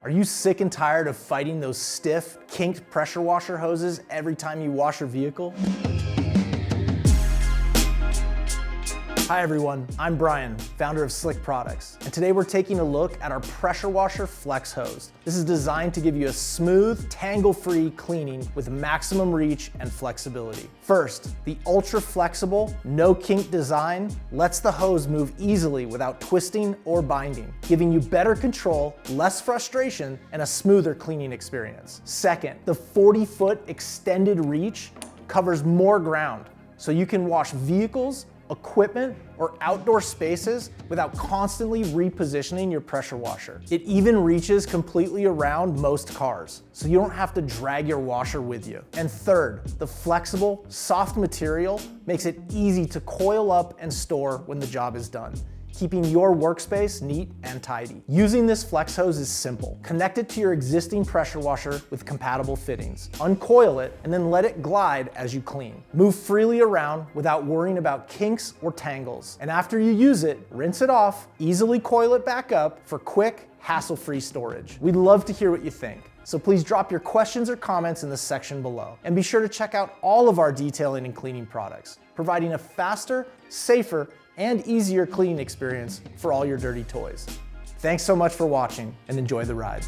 Are you sick and tired of fighting those stiff, kinked pressure washer hoses every time you wash your vehicle? Hi everyone, I'm Brian, founder of Slick Products, and today we're taking a look at our pressure washer flex hose. This is designed to give you a smooth, tangle-free cleaning with maximum reach and flexibility. First, the ultra flexible, no kink design lets the hose move easily without twisting or binding, giving you better control, less frustration, and a smoother cleaning experience. Second, the 40-foot extended reach covers more ground, so you can wash vehicles, equipment, or outdoor spaces without constantly repositioning your pressure washer. It even reaches completely around most cars, so you don't have to drag your washer with you. And third, the flexible, soft material makes it easy to coil up and store when the job is done, keeping your workspace neat and tidy. Using this flex hose is simple. Connect it to your existing pressure washer with compatible fittings. Uncoil it and then let it glide as you clean. Move freely around without worrying about kinks or tangles. And after you use it, rinse it off, easily coil it back up for quick, hassle-free storage. We'd love to hear what you think. So please drop your questions or comments in the section below. And be sure to check out all of our detailing and cleaning products, providing a faster, safer, and easier cleaning experience for all your dirty toys. Thanks so much for watching and enjoy the ride.